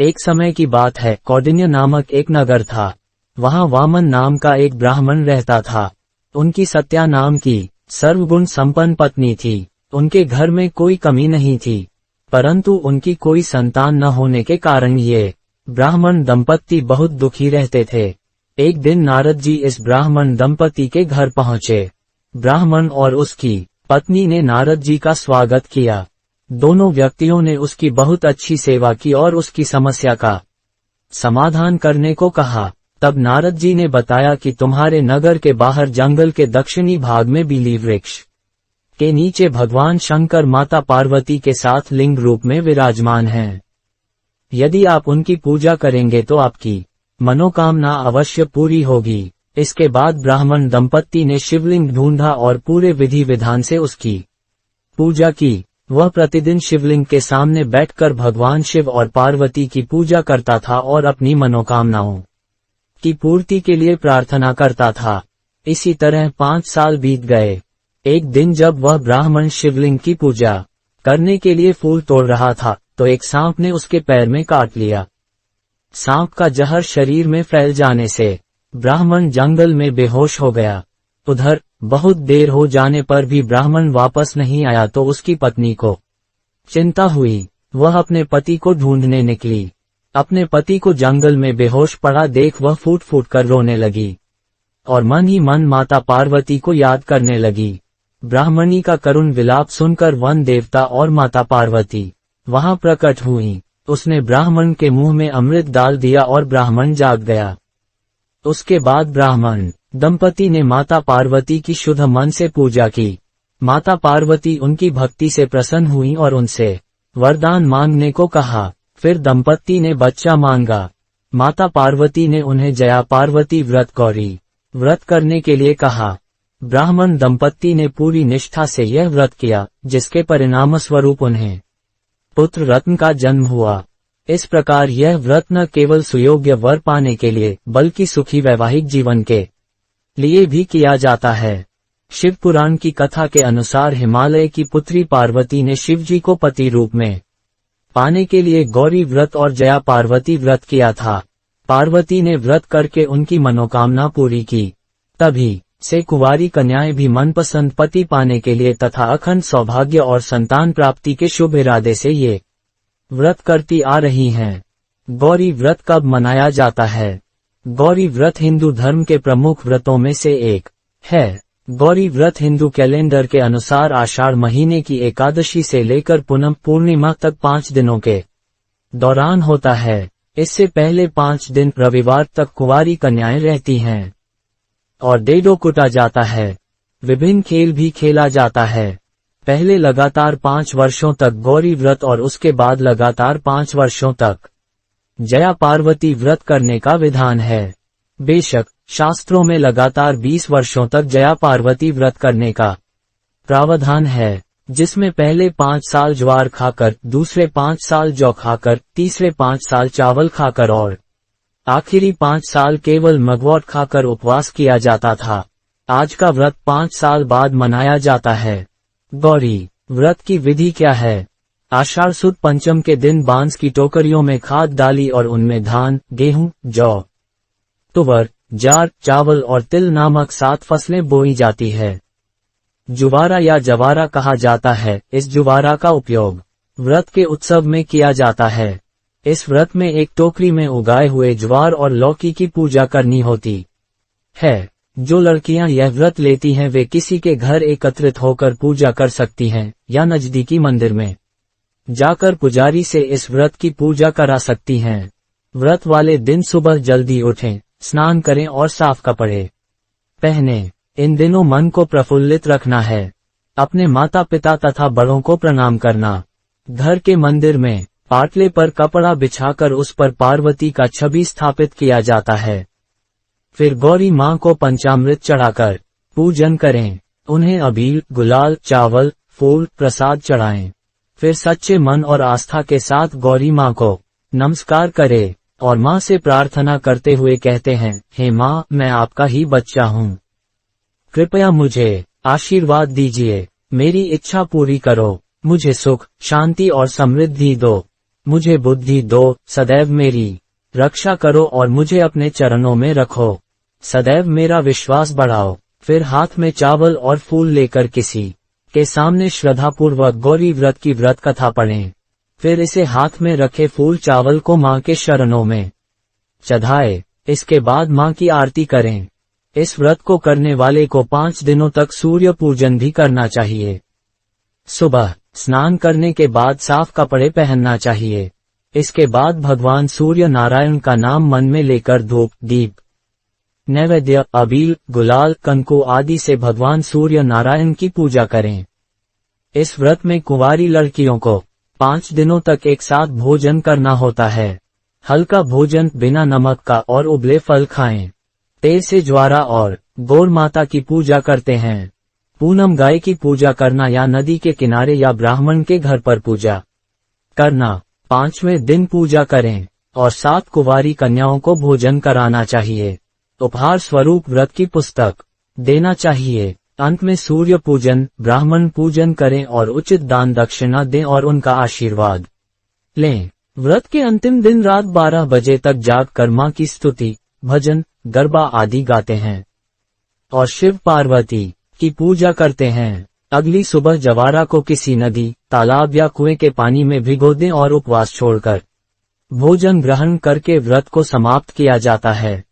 एक समय की बात है, कौंडिन्य नामक एक नगर था। वहां वामन नाम का एक ब्राह्मण रहता था। उनकी सत्या नाम की सर्वगुण संपन्न पत्नी थी। उनके घर में कोई कमी नहीं थी, परंतु उनकी कोई संतान न होने के कारण ये ब्राह्मण दंपत्ति बहुत दुखी रहते थे। एक दिन नारद जी इस ब्राह्मण दंपति के घर पहुंचे। ब्राह्मण और उसकी पत्नी ने नारद जी का स्वागत किया। दोनों व्यक्तियों ने उसकी बहुत अच्छी सेवा की और उसकी समस्या का समाधान करने को कहा। तब नारद जी ने बताया कि तुम्हारे नगर के बाहर जंगल के दक्षिणी भाग में बीली वृक्ष के नीचे भगवान शंकर माता पार्वती के साथ लिंग रूप में विराजमान हैं। यदि आप उनकी पूजा करेंगे तो आपकी मनोकामना अवश्य पूरी होगी। इसके बाद ब्राह्मण दंपत्ति ने शिवलिंग ढूंढा और पूरे विधि विधान से उसकी पूजा की। वह प्रतिदिन शिवलिंग के सामने बैठकर भगवान शिव और पार्वती की पूजा करता था और अपनी मनोकामनाओं की पूर्ति के लिए प्रार्थना करता था। इसी तरह 5 साल बीत गए। एक दिन जब वह ब्राह्मण शिवलिंग की पूजा करने के लिए फूल तोड़ रहा था, तो एक सांप ने उसके पैर में काट लिया। सांप का जहर शरीर में फैल जाने से ब्राह्मण जंगल में बेहोश हो गया। उधर बहुत देर हो जाने पर भी ब्राह्मण वापस नहीं आया तो उसकी पत्नी को चिंता हुई। वह अपने पति को ढूंढने निकली। अपने पति को जंगल में बेहोश पड़ा देख वह फूट फूट कर रोने लगी और मन ही मन माता पार्वती को याद करने लगी। ब्राह्मणी का करुण विलाप सुनकर वन देवता और माता पार्वती वहां प्रकट हुई। उसने ब्राह्मण के मुंह में अमृत डाल दिया और ब्राह्मण जाग गया। उसके बाद ब्राह्मण दंपति ने माता पार्वती की शुद्ध मन से पूजा की। माता पार्वती उनकी भक्ति से प्रसन्न हुई और उनसे वरदान मांगने को कहा। फिर दंपति ने बच्चा मांगा। माता पार्वती ने उन्हें जया पार्वती व्रत गौरी व्रत करने के लिए कहा। ब्राह्मण दंपति ने पूरी निष्ठा से यह व्रत किया, जिसके परिणाम स्वरूप उन्हें पुत्र रत्न का जन्म हुआ। इस प्रकार यह व्रत न केवल सुयोग्य वर पाने के लिए बल्कि सुखी वैवाहिक जीवन के लिए भी किया जाता है। शिव पुराण की कथा के अनुसार हिमालय की पुत्री पार्वती ने शिवजी को पति रूप में पाने के लिए गौरी व्रत और जया पार्वती व्रत किया था। पार्वती ने व्रत करके उनकी मनोकामना पूरी की। तभी से कुंवारी कन्याएं भी मनपसंद पति पाने के लिए तथा अखंड सौभाग्य और संतान प्राप्ति के शुभ इरादे से ये व्रत करती आ रही हैं। गौरी व्रत कब मनाया जाता है? गौरी व्रत हिंदू धर्म के प्रमुख व्रतों में से एक है। गौरी व्रत हिंदू कैलेंडर के अनुसार आषाढ़ महीने की एकादशी से लेकर पूनम पूर्णिमा तक 5 दिनों के दौरान होता है। इससे पहले 5 दिन रविवार तक कुंवारी कन्याएं रहती हैं और डेडो कुटा जाता है। विभिन्न खेल भी खेला जाता है। पहले लगातार 5 वर्षों तक गौरी व्रत और उसके बाद लगातार 5 वर्षों तक जया पार्वती व्रत करने का विधान है। बेशक शास्त्रों में लगातार 20 वर्षों तक जया पार्वती व्रत करने का प्रावधान है, जिसमें पहले 5 साल ज्वार खाकर, दूसरे 5 साल जौ खाकर, तीसरे 5 साल चावल खाकर और आखिरी 5 साल केवल मगवट खाकर उपवास किया जाता था। आज का व्रत 5 साल बाद मनाया जाता है। गौरी व्रत की विधि क्या है? आषाढ़ सुद पंचम के दिन बांस की टोकरियों में खाद डाली और उनमें धान, गेहूं, जौ, तुवर, ज्वार, चावल और तिल नामक 7 फसलें बोई जाती है। जुवारा या जवारा कहा जाता है। इस जुवारा का उपयोग व्रत के उत्सव में किया जाता है। इस व्रत में एक टोकरी में उगाए हुए ज्वार और लौकी की पूजा करनी होती है। जो लड़कियां यह व्रत लेती हैं वे किसी के घर एकत्रित होकर पूजा कर सकती हैं या नजदीकी मंदिर में जाकर पुजारी से इस व्रत की पूजा करा सकती हैं। व्रत वाले दिन सुबह जल्दी उठें, स्नान करें और साफ कपड़े पहने। इन दिनों मन को प्रफुल्लित रखना है। अपने माता पिता तथा बड़ों को प्रणाम करना। घर के मंदिर में पाटले पर कपड़ा बिछाकर उस पर पार्वती का छवि स्थापित किया जाता है। फिर गौरी मां को पंचामृत चढ़ाकर पूजन करें। उन्हें अबीर, गुलाल, चावल, फूल, प्रसाद चढ़ाएं। फिर सच्चे मन और आस्था के साथ गौरी मां को नमस्कार करें और मां से प्रार्थना करते हुए कहते हैं, हे मां, मैं आपका ही बच्चा हूं। कृपया मुझे आशीर्वाद दीजिए। मेरी इच्छा पूरी करो। मुझे सुख, शांति और समृद्धि दो। मुझे बुद्धि दो, सदैव मेरी रक्षा करो और मुझे अपने चरणों में रखो। सदैव मेरा विश्वास बढ़ाओ। फिर हाथ में चावल और फूल लेकर किसी के सामने श्रद्धापूर्वक गौरी व्रत की व्रत कथा पढ़ें। फिर इसे हाथ में रखे फूल चावल को मां के शरणों में चढ़ाए। इसके बाद मां की आरती करें। इस व्रत को करने वाले को 5 दिनों तक सूर्य पूजन भी करना चाहिए। सुबह स्नान करने के बाद साफ कपड़े पहनना चाहिए। इसके बाद भगवान सूर्य नारायण का नाम मन में लेकर धूप, दीप, नैवेद्य, अबील, गुलाल, कंकु आदि से भगवान सूर्य नारायण की पूजा करें। इस व्रत में कुंवारी लड़कियों को 5 दिनों तक एक साथ भोजन करना होता है। हल्का भोजन बिना नमक का और उबले फल खाएं। तेल से ज्वारा और गौर माता की पूजा करते हैं। पूनम गाय की पूजा करना या नदी के किनारे या ब्राह्मण के घर पर पूजा करना। 5वें दिन पूजा करें और 7 कुंवारी कन्याओं को भोजन कराना चाहिए। उपहार स्वरूप व्रत की पुस्तक देना चाहिए। अंत में सूर्य पूजन, ब्राह्मण पूजन करें और उचित दान दक्षिणा दें और उनका आशीर्वाद लें। व्रत के अंतिम दिन रात 12 बजे तक जागकर मां की स्तुति, भजन, गरबा आदि गाते हैं और शिव पार्वती की पूजा करते हैं। अगली सुबह जवारा को किसी नदी, तालाब या कुएं के पानी में भिगो दें और उपवास छोड़कर भोजन ग्रहण करके व्रत को समाप्त किया जाता है।